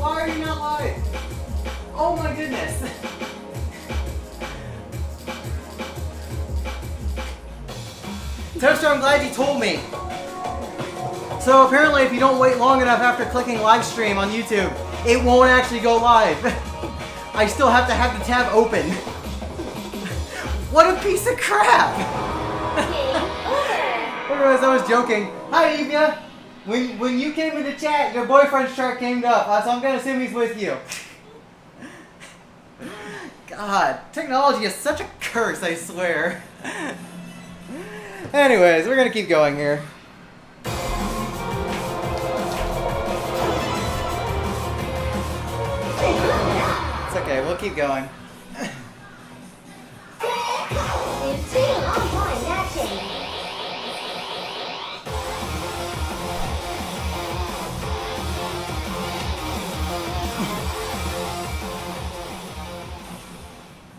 Why are you not live? Oh my goodness. Toaster, I'm glad you told me. So apparently if you don't wait long enough after clicking live stream on YouTube, it won't actually go live. I still have to have the tab open. What a piece of crap! Anyways, I was joking. Hi, Evia. When you came into chat, your boyfriend's chart came up, so I'm gonna assume he's with you. God, technology is such a curse, I swear. Anyways, we're gonna keep going here. It's okay, we'll keep going.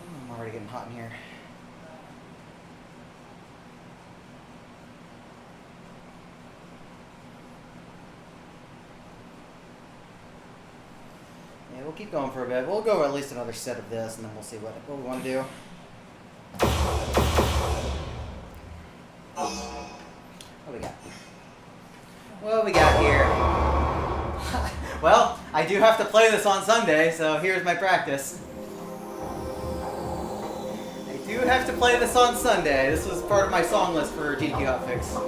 I'm already getting hot in here. Yeah, we'll keep going for a bit. We'll go at least another set of this, and then we'll see what we want to do. What we got? What we got here? Well, I do have to play this on Sunday, so here's my practice. I do have to play this on Sunday. This was part of my song list for GDQ Hotfix.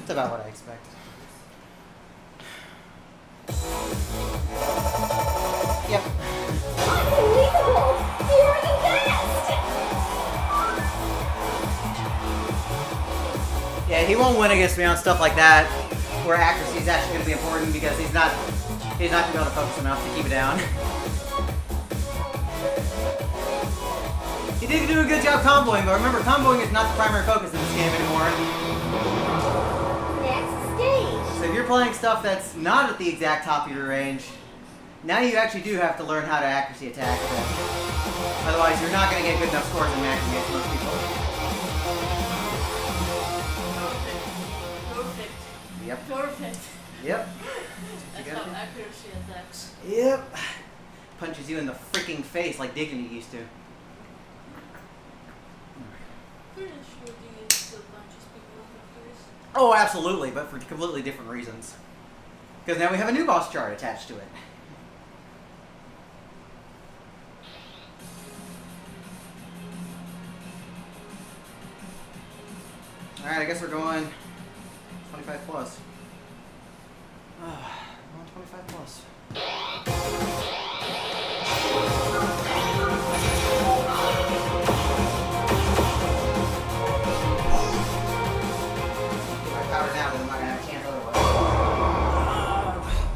About what I expected. Yep. Unbelievable! You're the best! Yeah, he won't win against me on stuff like that, where accuracy is actually going to be important because he's not going to be able to focus enough to keep it down. He did do a good job comboing, but remember, comboing is not the primary focus in this game anymore. So if you're playing stuff that's not at the exact top of your range, now you actually do have to learn how to accuracy attack. Otherwise, you're not going to get good enough scores in Max against most people. Perfect. Yep. Perfect. Yep. That's how accuracy attacks. Yep. Punches you in the freaking face like Dignity used to. Pretty sure the still punches people in the face. Oh, absolutely, but for completely different reasons. Because now we have a new boss chart attached to it. Alright, I guess we're going 25 plus. 25 plus.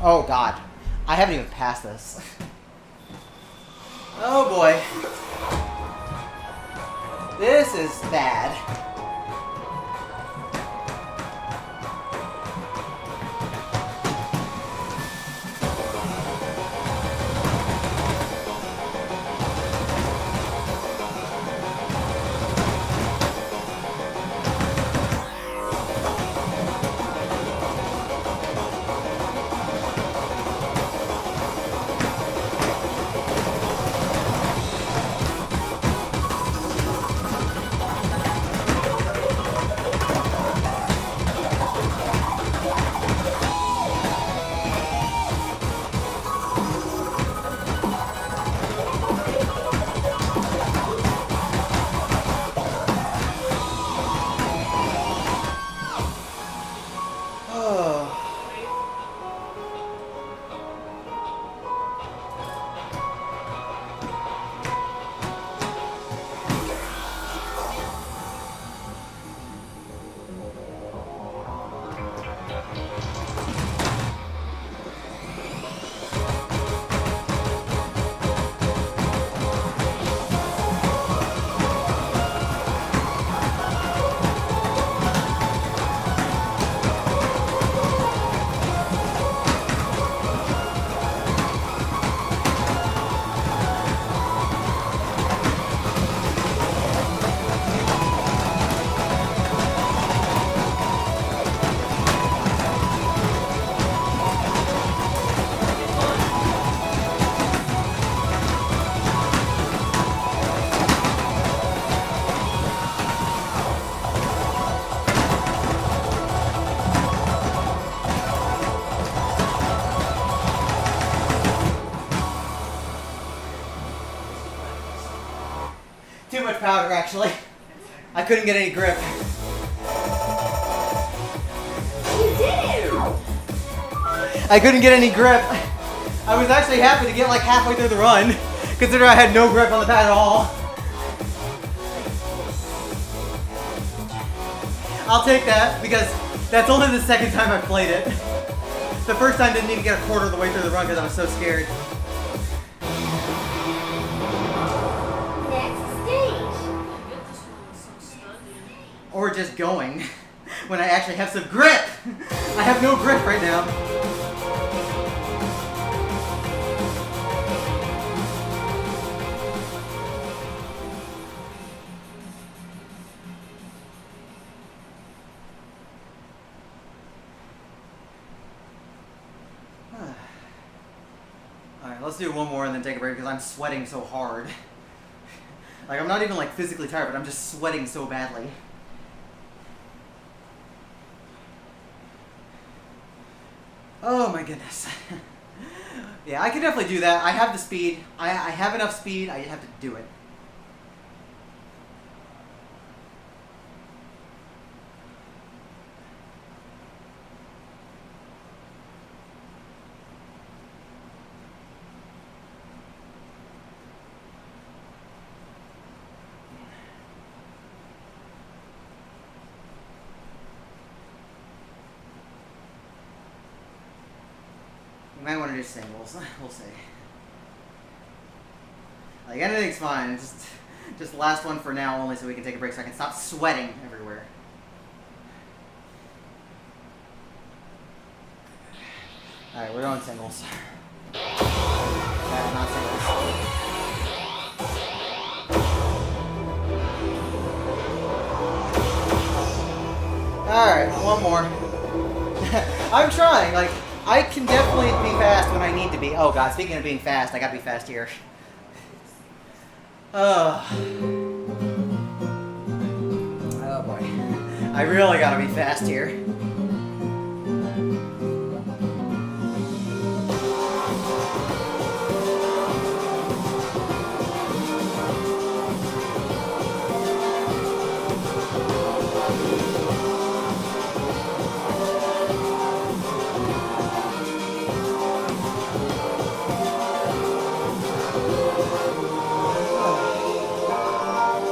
Oh god. I haven't even passed this. Oh boy. This is bad. Too much powder, actually. I couldn't get any grip. You did it! I couldn't get any grip. I was actually happy to get like halfway through the run, considering I had no grip on the pad at all. I'll take that, because that's only the second time I've played it. The first time didn't even get a quarter of the way through the run because I was so scared. Next stage. I get this one with some studying. Or just going, when I actually have some grip. I have no grip right now. Alright, let's do one more and then take a break because I'm sweating so hard. Like, I'm not even like physically tired, but I'm just sweating so badly. Oh my goodness. Yeah, I can definitely do that. I have the speed. I have enough speed. I just have to do it. You might want to do singles. We'll see. Like, anything's fine. Just the last one for now only so we can take a break so I can stop sweating everywhere. Alright, we're going singles. Not singles. Alright, one more. I'm trying, like, I can definitely be fast when I need to be. Oh god, speaking of being fast, I gotta be fast here. Oh boy. I really gotta be fast here.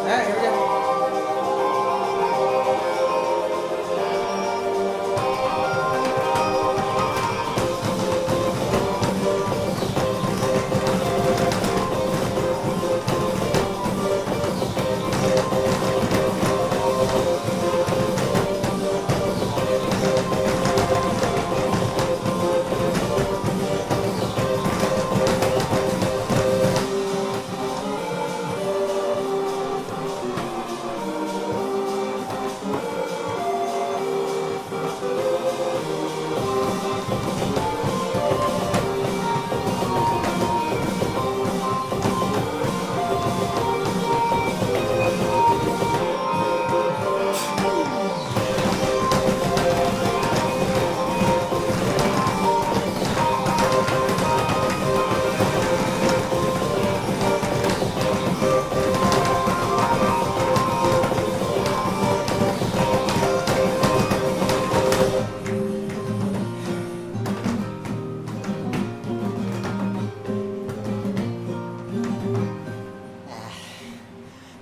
Alright, here we go.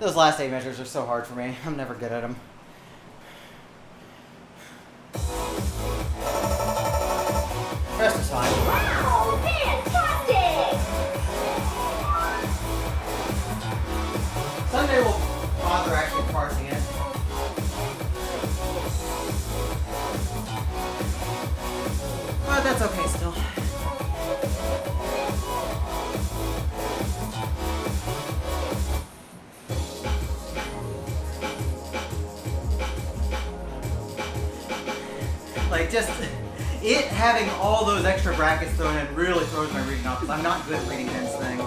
Those last 8 measures are so hard for me. I'm never good at them. Rest is fine. Wow, fantastic! Someday we'll bother actually parsing it. But that's okay still. Like, just it having all those extra brackets thrown in really throws my reading off, because I'm not good at reading dense things.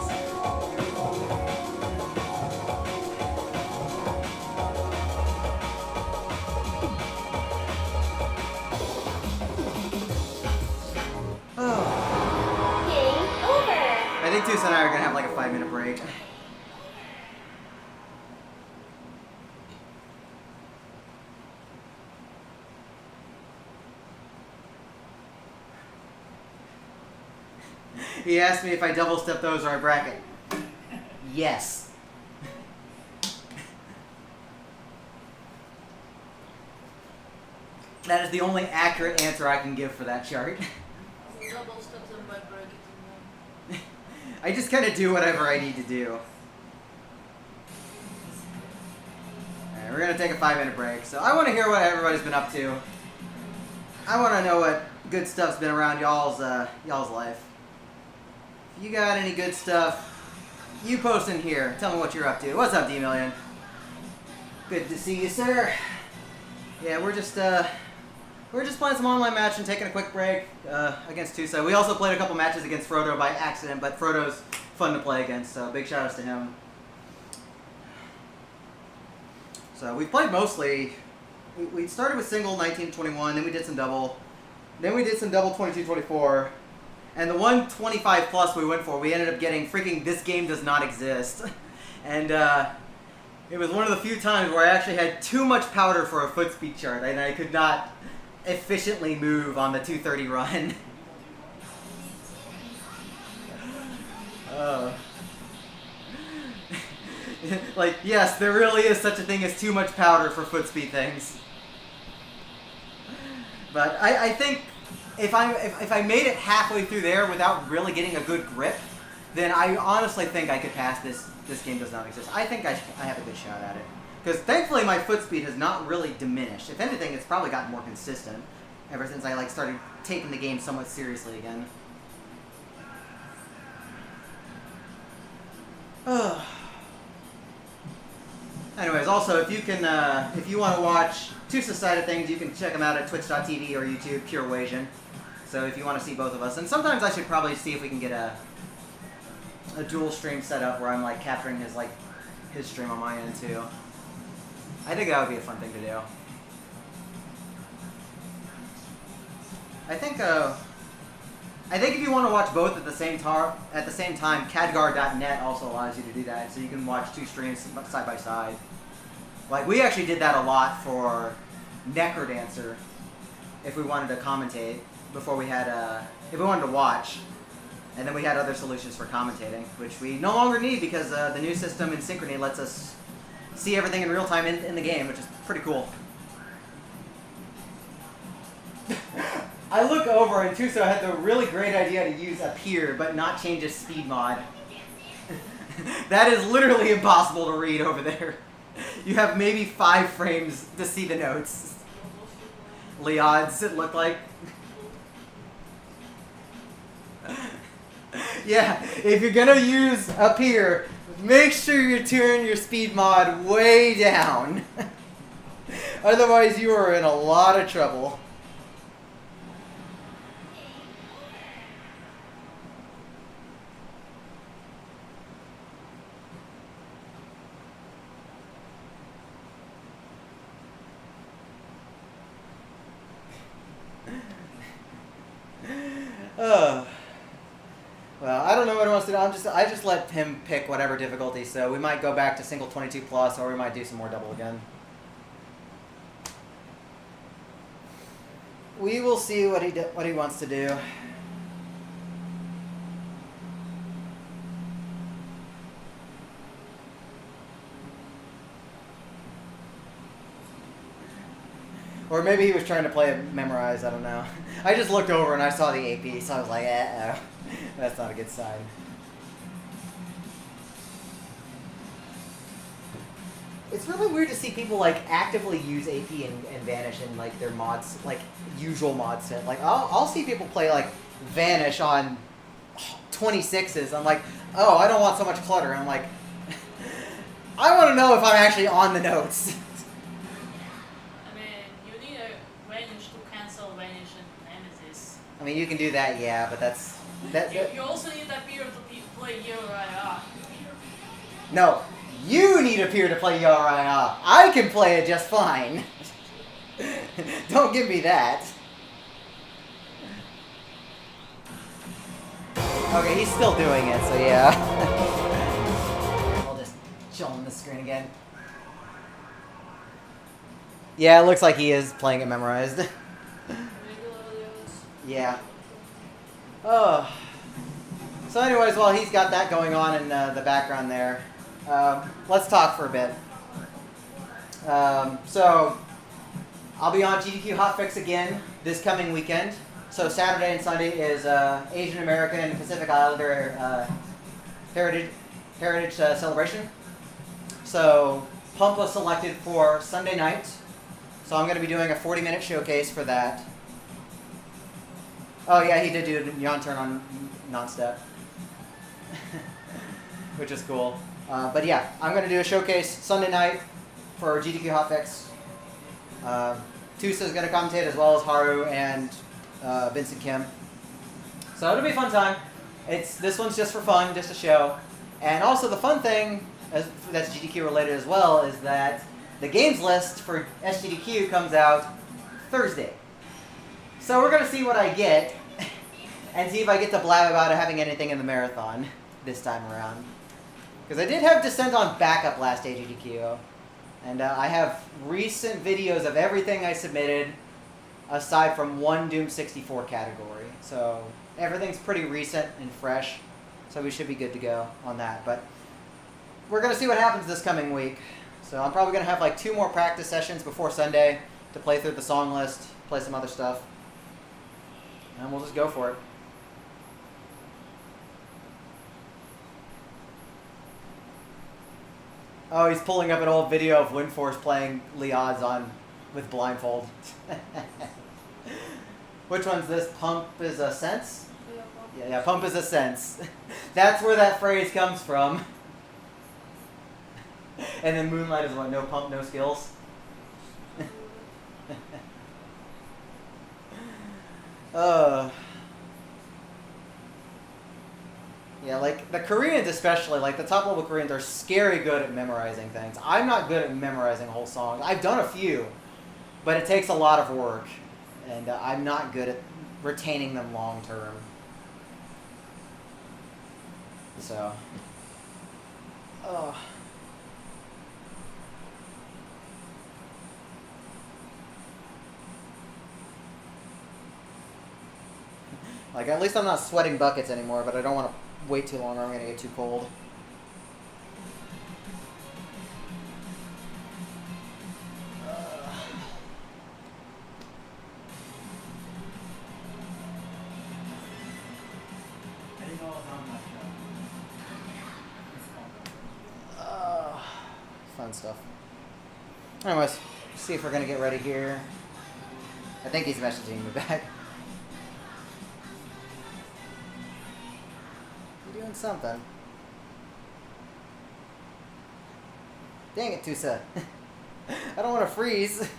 Oh. Game over! I think Tusa and I are going to have like a 5-minute break. He asked me if I double step those or I bracket. Yes. That is the only accurate answer I can give for that chart. Double steps and by bracket in one. I just kind of do whatever I need to do. Alright, we're going to take a 5-minute break. So I want to hear what everybody's been up to. I want to know what good stuff's been around y'all's life. If you got any good stuff, you post in here. Tell me what you're up to. What's up, D-Million? Good to see you, sir. Yeah, we're just playing some online match and taking a quick break against Tusa. We also played a couple matches against Frodo by accident, but Frodo's fun to play against, so big shout outs to him. So we've played mostly. We started with single 19-21, then we did some double, then we did some double 22-24. And the 125 plus we went for, we ended up getting freaking This Game Does Not Exist. And it was one of the few times where I actually had too much powder for a foot speed chart, and I could not efficiently move on the 230 run. Like, yes, there really is such a thing as too much powder for foot speed things. But I think if I made it halfway through there without really getting a good grip, then I honestly think I could pass This Game Does Not Exist. I think I have a good shot at it. Because thankfully my foot speed has not really diminished. If anything, it's probably gotten more consistent ever since I started taking the game somewhat seriously again. Anyways, also if you want to watch Tusa's side of things, you can check them out at twitch.tv or YouTube, Pure Wasian. So if you want to see both of us, and sometimes I should probably see if we can get a dual stream set up where I'm capturing his stream on my end too. I think that would be a fun thing to do. I think if you want to watch both at the same time, Khadgar.net also allows you to do that, so you can watch two streams side by side. We actually did that a lot for Necrodancer, if we wanted to commentate before we had if we wanted to watch, and then we had other solutions for commentating, which we no longer need because the new system in Synchrony lets us see everything in real time in the game, which is pretty cool. I look over and Tuso had the really great idea to use Appear but not change his speed mod. That is literally impossible to read over there. You have maybe 5 frames to see the notes. Leods, it looked like. Yeah, if you're gonna use Appear, make sure you turn your speed mod way down. Otherwise you are in a lot of trouble. Well, I don't know what he wants to do. I just let him pick whatever difficulty, so we might go back to single 22 plus, or we might do some more double again. We will see what he wants to do. Or maybe he was trying to play it memorized, I don't know. I just looked over and I saw the AP, so I was like, that's not a good sign. It's really weird to see people like actively use AP and Vanish in like their mods, like usual mod set. Like I'll see people play like Vanish on 26s. I'm like, oh, I don't want so much clutter. I'm like, I want to know if I'm actually on the notes. I mean, you need a Vanish to cancel Vanish and Nemesis. I mean, you can do that, yeah, but that's You also need that period to play Uriah. No, you need a peer to play Uriah. I can play it just fine. Don't give me that. Okay, he's still doing it, so yeah. I'll just chill on the screen again. Yeah, it looks like he is playing it memorized. Yeah. Oh. So anyways, while he's got that going on in the background there, let's talk for a bit. So, I'll be on GDQ Hotfix again this coming weekend. So Saturday and Sunday is Asian American and Pacific Islander Heritage Celebration. So Pump was selected for Sunday night. So I'm going to be doing a 40-minute showcase for that. Oh yeah, he did do a yawn turn on non-step. Which is cool. But yeah, I'm going to do a showcase Sunday night for GDQ Hotfix. Tusa is going to commentate as well as Haru and Vincent Kim. So it'll be a fun time. This one's just for fun, just a show. And also the fun thing, that's GDQ related as well, is that the games list for SGDQ comes out Thursday. So we're going to see what I get and see if I get to blab about having anything in the marathon this time around. Because I did have Descent on backup last AGDQ. And I have recent videos of everything I submitted aside from one Doom 64 category. So everything's pretty recent and fresh. So we should be good to go on that. But we're going to see what happens this coming week. So I'm probably going to have like 2 more practice sessions before Sunday to play through the song list, play some other stuff. And we'll just go for it. Oh, he's pulling up an old video of Windforce playing Leod's on with blindfold. Which one's this? Pump is a sense? Yeah, pump is a sense. That's where that phrase comes from. And then Moonlight is what? No pump, no skills? Yeah, like the Koreans especially, like the top level Koreans are scary good at memorizing things. I'm not good at memorizing whole songs. I've done a few, but it takes a lot of work, and I'm not good at retaining them long term. So, like at least I'm not sweating buckets anymore, but I don't want to wait too long or I'm going to get too cold. Fun stuff. Anyways, see if we're going to get ready here. I think he's messaging me back. Doing something. Dang it, Tusa. I don't want to freeze.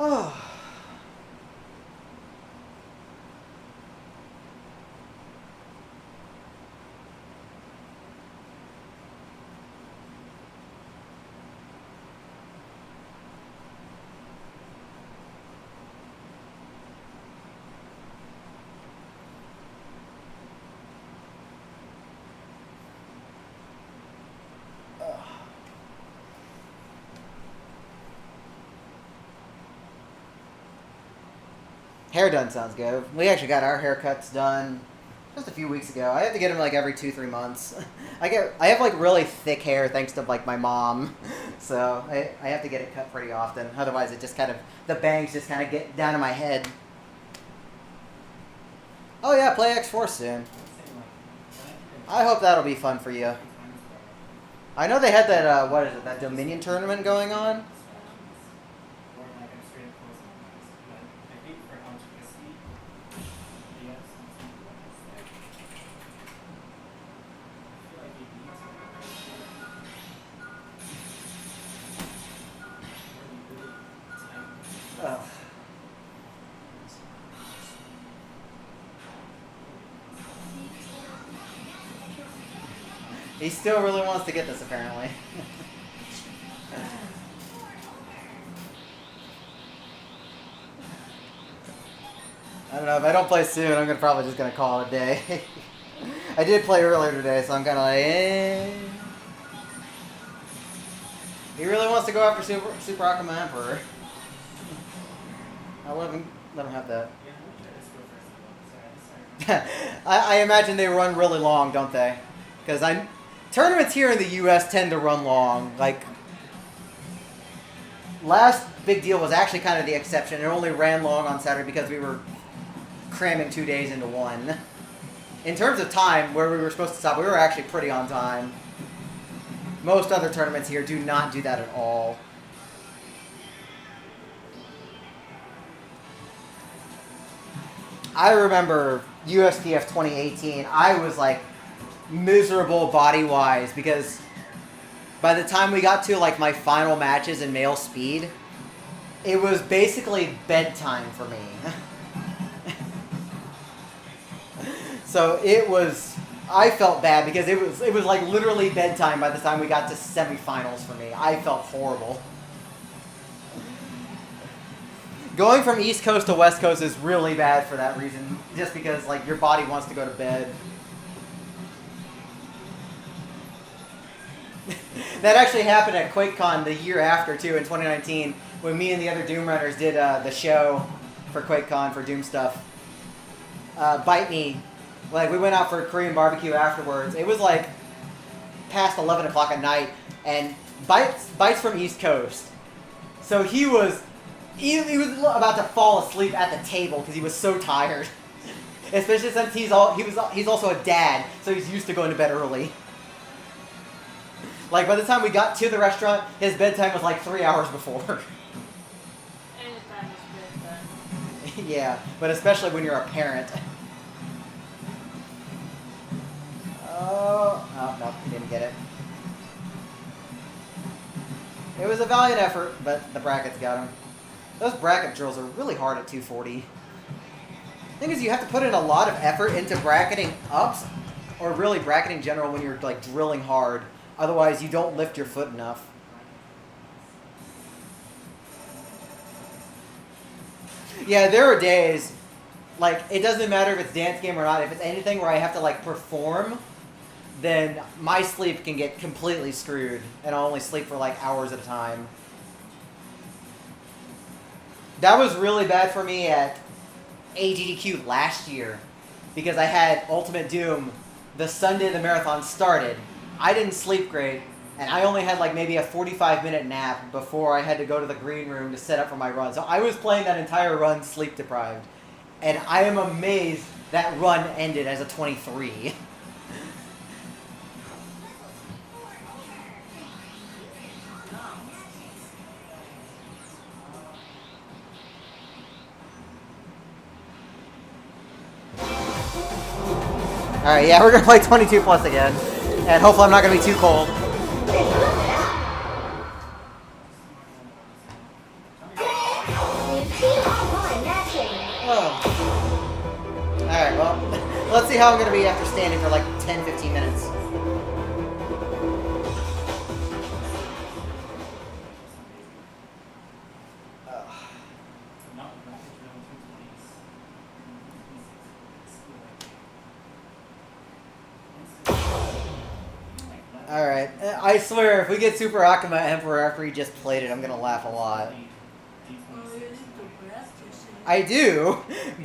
Oh. Hair done sounds good. We actually got our haircuts done just a few weeks ago. I have to get them like every 2-3 months. I have like really thick hair thanks to like my mom, so I have to get it cut pretty often. Otherwise, it just kind of the bangs just kind of get down to my head. Oh yeah, play X4 soon. I hope that'll be fun for you. I know they had that what is it? That Dominion tournament going on. Ugh. He still really wants to get this, apparently. I don't know, if I don't play soon, I'm probably just going to call it a day. I did play earlier today, so I'm kind of like, eh. He really wants to go after Super Akuma Emperor. I'll let him have that. I imagine they run really long, don't they? Because tournaments here in the U.S. tend to run long. Like, last big deal was actually kind of the exception. It only ran long on Saturday because we were cramming 2 days into one. In terms of time, where we were supposed to stop, we were actually pretty on time. Most other tournaments here do not do that at all. I remember USPF 2018, I was like miserable body-wise because by the time we got to like my final matches in male speed, it was basically bedtime for me. So I felt bad because it was like literally bedtime by the time we got to semifinals for me. I felt horrible. Going from East Coast to West Coast is really bad for that reason, just because like your body wants to go to bed. That actually happened at QuakeCon the year after too, in 2019, when me and the other Doom runners did the show for QuakeCon for Doom stuff. Bite Me, like we went out for a Korean barbecue afterwards. It was like past 11 o'clock at night, and Bite's from East Coast, so he was about to fall asleep at the table because he was so tired. Especially since he's also a dad, so he's used to going to bed early. Like by the time we got to the restaurant, his bedtime was like 3 hours before. Anytime is bedtime. Yeah, but especially when you're a parent. Oh no, he didn't get it. It was a valiant effort, but the brackets got him. Those bracket drills are really hard at 240. The thing is, you have to put in a lot of effort into bracketing ups, or really bracketing general when you're like drilling hard. Otherwise, you don't lift your foot enough. Yeah, there are days, like, it doesn't matter if it's dance game or not. If it's anything where I have to like perform, then my sleep can get completely screwed, and I'll only sleep for like hours at a time. That was really bad for me at AGDQ last year, because I had Ultimate Doom the Sunday the marathon started. I didn't sleep great, and I only had like maybe a 45-minute nap before I had to go to the green room to set up for my run. So I was playing that entire run sleep deprived, and I am amazed that run ended as a 23. Alright, yeah, we're going to play 22 plus again. And hopefully I'm not going to be too cold. Oh. Alright, well, let's see how I'm going to be after standing for like 10-15 minutes. Alright, I swear, if we get Super Akuma Emperor after he just played it, I'm gonna laugh a lot. I do,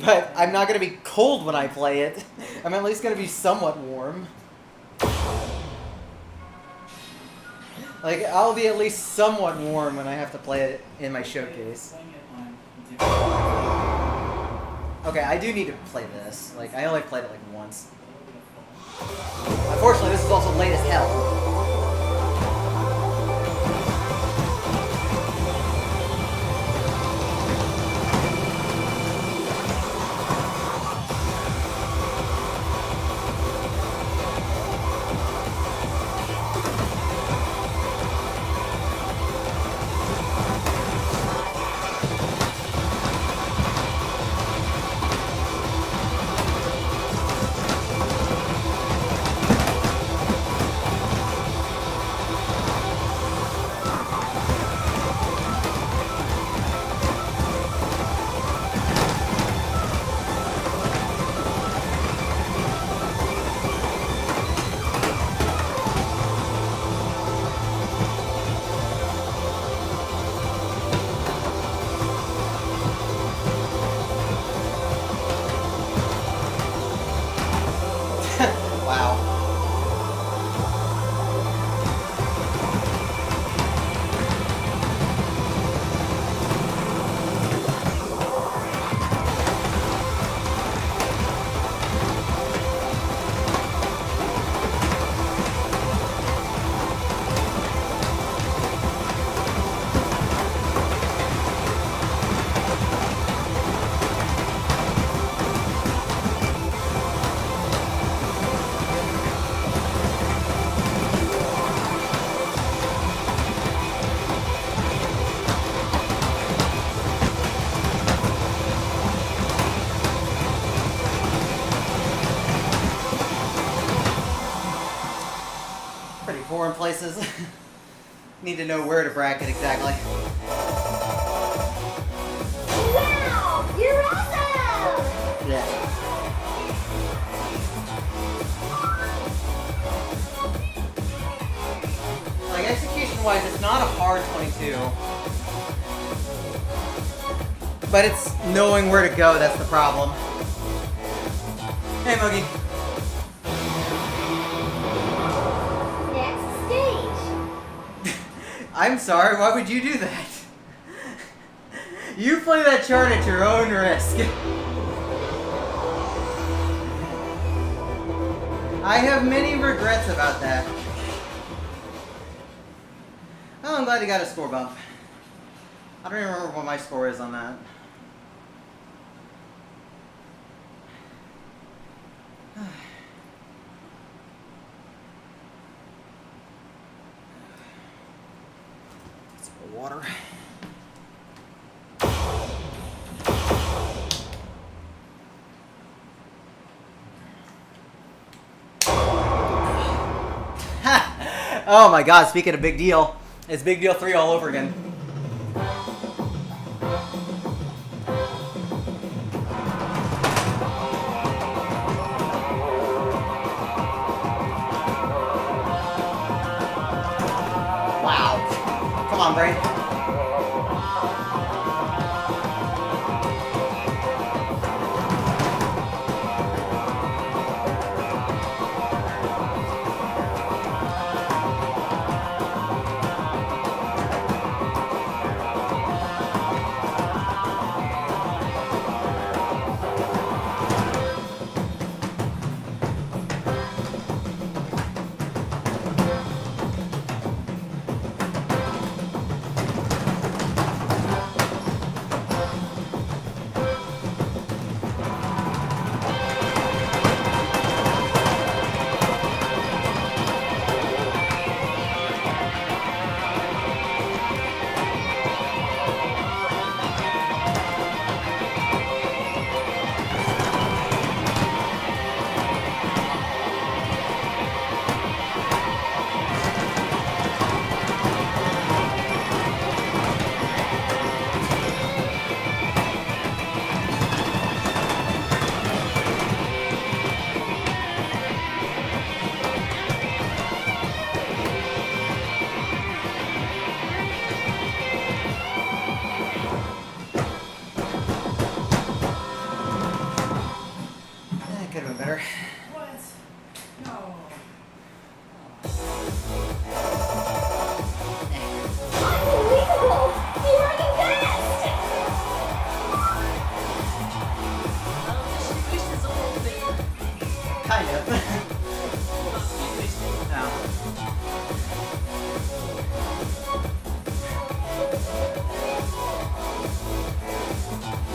but I'm not gonna be cold when I play it. I'm at least gonna be somewhat warm. Like, I'll be at least somewhat warm when I have to play it in my showcase. Okay, I do need to play this. Like, I only played it like once. Unfortunately, this is also late as hell. Wow. Pretty foreign places. Need to know where to bracket exactly. Wow! You're awesome! Yeah. Like, execution-wise, it's not a hard 22. But it's knowing where to go that's the problem. Hey, Mogi. Next stage. I'm sorry, why would you do that? You play that chart at your own risk. I have many regrets about that. Oh, I'm glad you got a score bump. I don't even remember what my score is on that. Some water. Oh my god, speaking of big deal, it's Big Deal 3 all over again. Wow. Come on, Brain.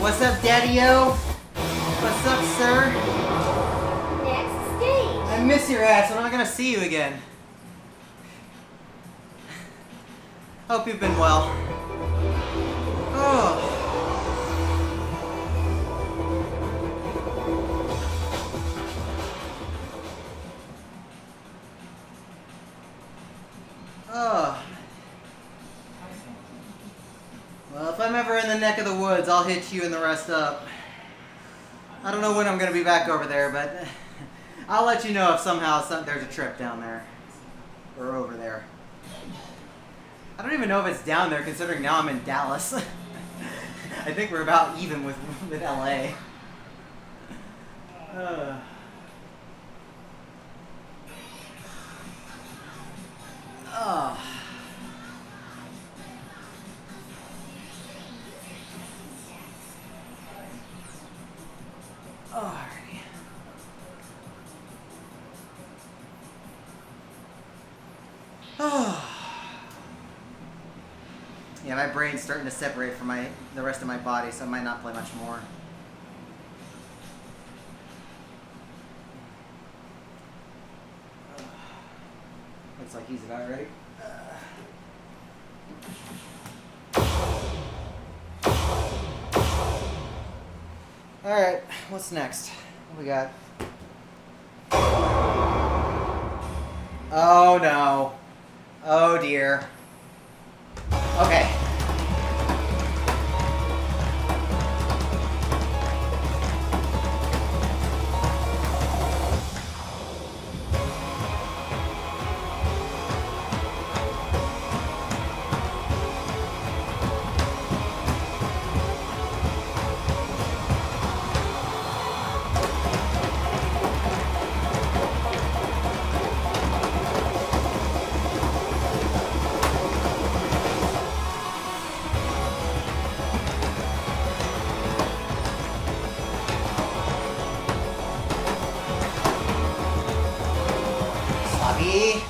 What's up, Daddy-O? What's up, sir? Next stage. I miss your ass. I'm not gonna see you again. Hope you've been well. Oh. Oh. Well, if I'm ever in the neck of the woods, I'll hit you and the rest up. I don't know when I'm going to be back over there, but I'll let you know if somehow there's a trip down there. Or over there. I don't even know if it's down there, considering now I'm in Dallas. I think we're about even with LA. Alrighty. Yeah, my brain's starting to separate from the rest of my body, so I might not play much more. Looks like he's about right. Alright, what's next? What we got? Oh no. Oh dear. Okay. Sloppy.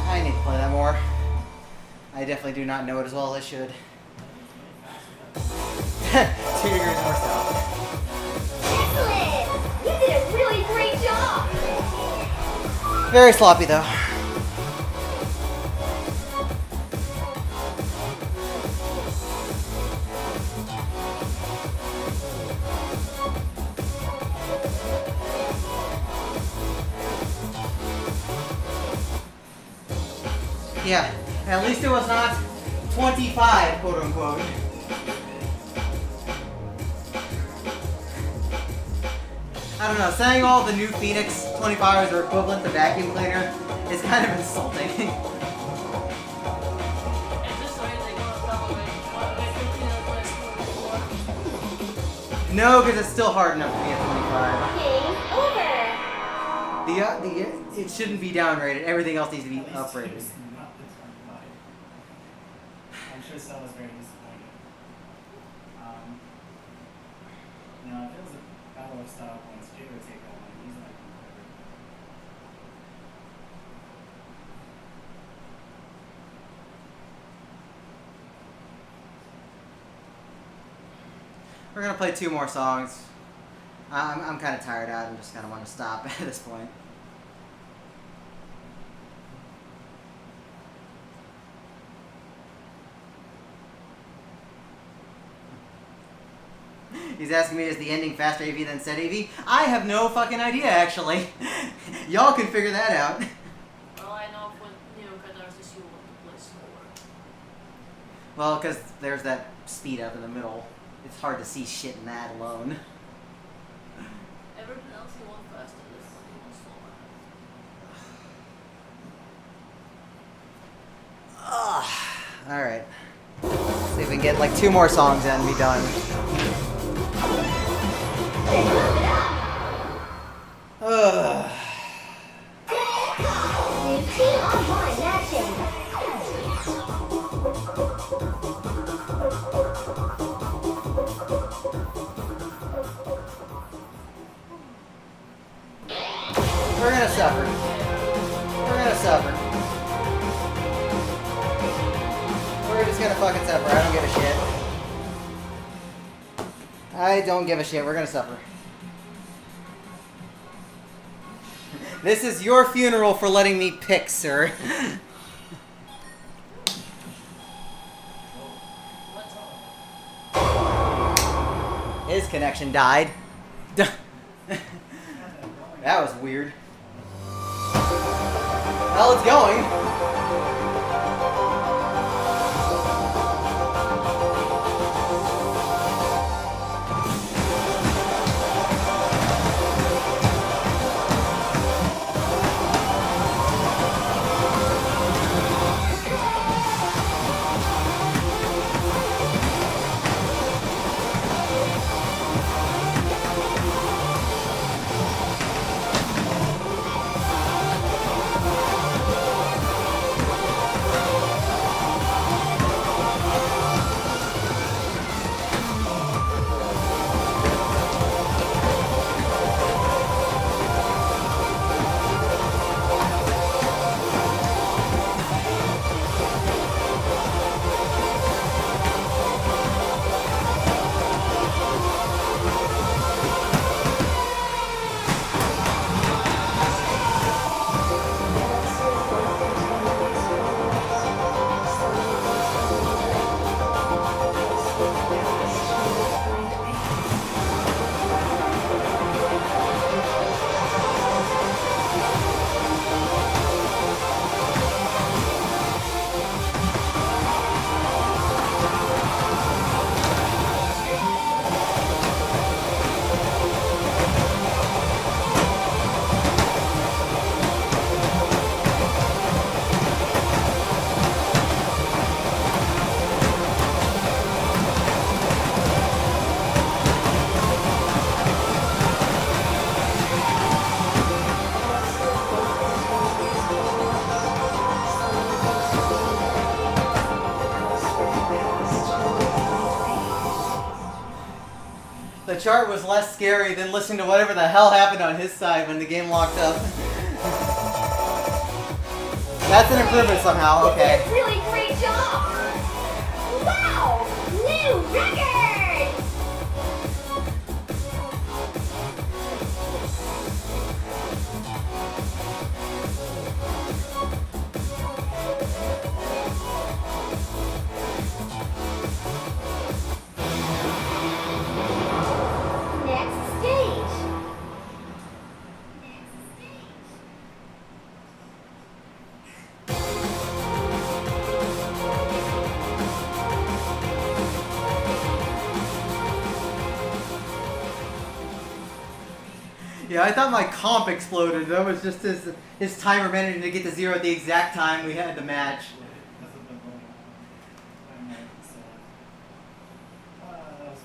I need to play that more. I definitely do not know it as well as I should. 2 degrees more south. Excellent! You did a really great job! Very sloppy though. Yeah, at least it was not 25, quote unquote. I don't know, saying all the new Phoenix 25s are equivalent to vacuum cleaner is kind of insulting. And this way they're gonna probably what No, because it's still hard enough to be a 25. Game over! It shouldn't be downrated. Everything else needs to be uprated. I'm sure Cell was very disappointed. If it was a battle of style points, Jay would take that one. He's not clever. We're gonna play 2 more songs. I'm kind of tired out. I'm just gonna want to stop at this point. He's asking me, is the ending faster AV than set AV? I have no fucking idea, actually. Y'all can figure that out. Well, I know for Neo Catharsis you want to play slower. Well, because there's that speed up in the middle. It's hard to see shit in that alone. Everything else you want faster, this one you want slower. Alright. See if we can get like 2 more songs in and be done. Ugh. New team online matching. We're gonna suffer. We're gonna suffer. We're just gonna fucking suffer. I don't give a shit. I don't give a shit. We're gonna suffer. This is your funeral for letting me pick, sir. His connection died. That was weird. Well, it's going. The chart was less scary than listening to whatever the hell happened on his side when the game locked up. That's an improvement somehow, okay. You did a really great job. Wow! New record! Next stage. Yeah, I thought my comp exploded. That was just his timer managing to get to 0 at the exact time we had the match. That's what been going on. I'm like, so, that was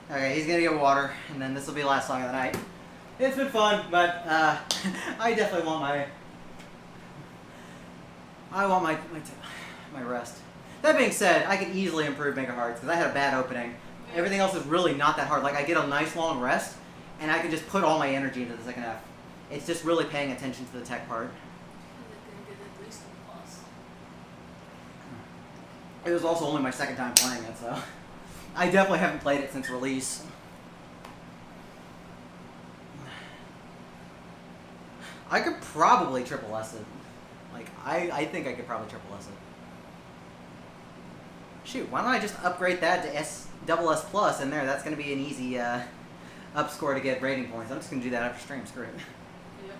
funny. Okay, he's gonna get water, and then this will be the last song of the night. It's been fun, but I definitely want my my rest. That being said, I could easily improve Mega Hearts because I had a bad opening. Everything else is really not that hard. Like I get a nice long rest, and I can just put all my energy into the second half. It's just really paying attention to the tech part. And they can get at least a plus. It was also only my second time playing it, so I definitely haven't played it since release. I could probably triple S it. Like, I think I could probably triple S it. Shoot, why don't I just upgrade that to double S plus in there? That's going to be an easy up score to get rating points. I'm just going to do that after stream. Screw it. Yep.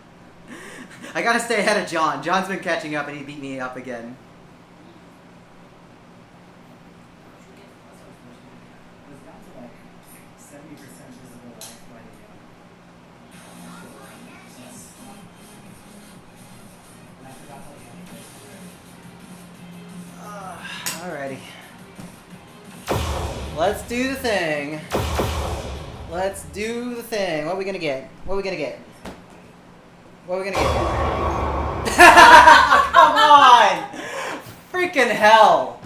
I got to stay ahead of John. John's been catching up and he beat me up again. It was down to like 70% visible life right again. Yes. And I forgot how to Alrighty. Let's do the thing. Let's do the thing. What are we gonna get? What are we gonna get? What are we gonna get? Come on! Freaking hell!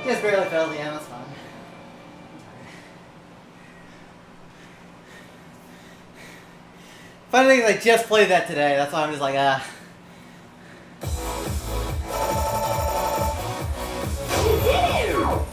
Just barely failed, yeah, that's fine. Funny thing is, I just played that today, that's why I'm just like, You did it!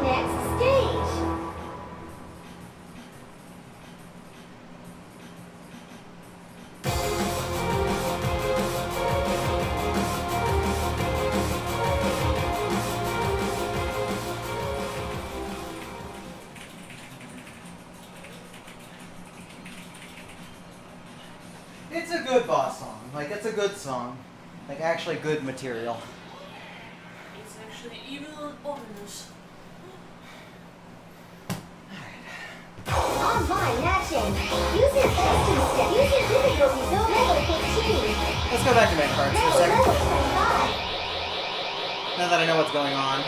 Next stage. it's a good boss song. Like, it's a good song. Like, actually good material. It's actually evil and ominous. Online matching. User custom step. User difficulty zone level 15. Let's go back to main cards for a Level second. 25. Now that I know what's going on.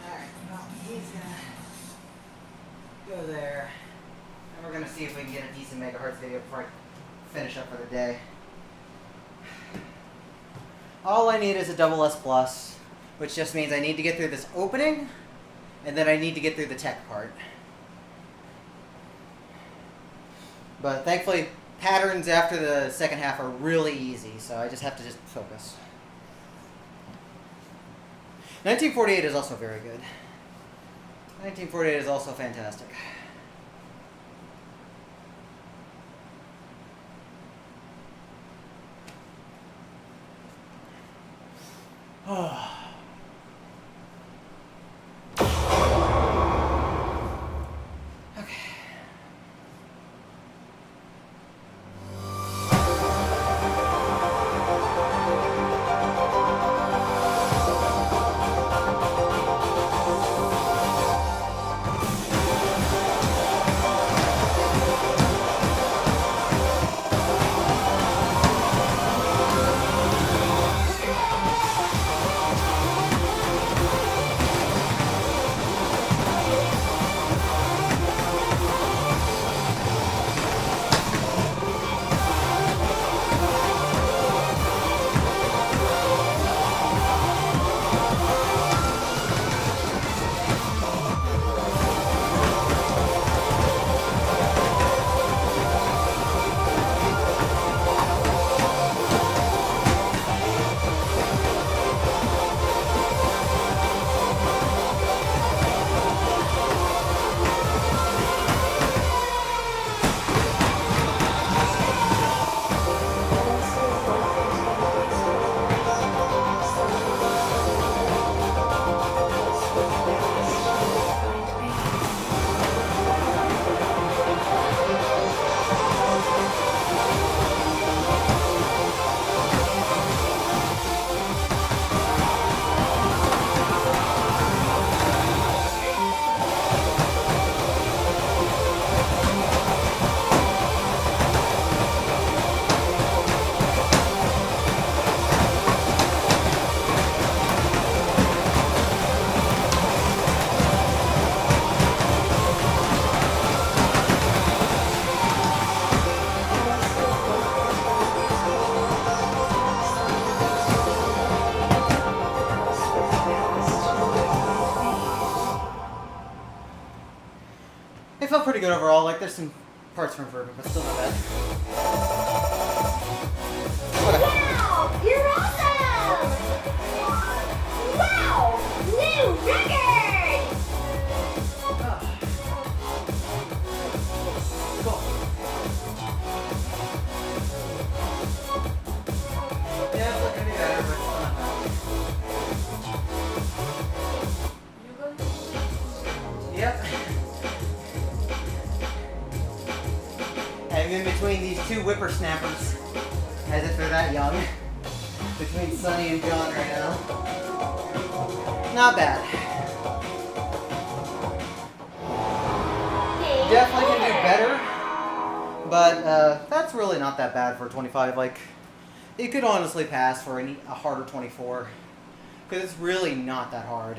Alright, well, he's gonna go there. And we're gonna see if we can get a decent megahertz video before I finish up for the day. All I need is a double S plus, which just means I need to get through this opening, and then I need to get through the tech part. But thankfully, patterns after the second half are really easy, so I just have to just focus. 1948 is also very good. 1948 is also fantastic. It felt pretty good overall. Like, there's some parts from improvement, but still not bad. Okay. Wow, you're awesome! Wow, new record! Cool. Yeah, it's looking to be better, but still not bad. Yep. I'm in between these two whippersnappers, as if they're that young. Between Sonny and John right now. Not bad. Definitely can do better, but that's really not that bad for 25. Like, it could honestly pass for a harder 24, because it's really not that hard.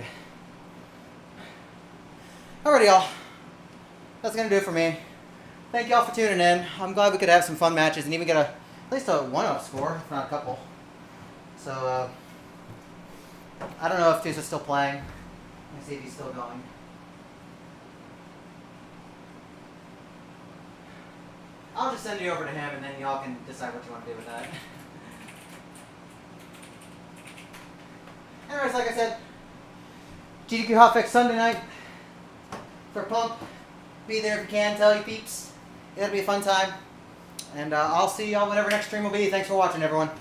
Alrighty, y'all. That's gonna do it for me. Thank y'all for tuning in. I'm glad we could have some fun matches and even get at least a 1-up score, if not a couple. So, I don't know if Tusa's still playing. Let me see if he's still going. I'll just send you over to him and then y'all can decide what you want to do with that. Anyways, like I said, GDQ Hotfix Sunday night for Pump. Be there if you can, tell your peeps. It'll be a fun time. And I'll see y'all whenever next stream will be. Thanks for watching, everyone.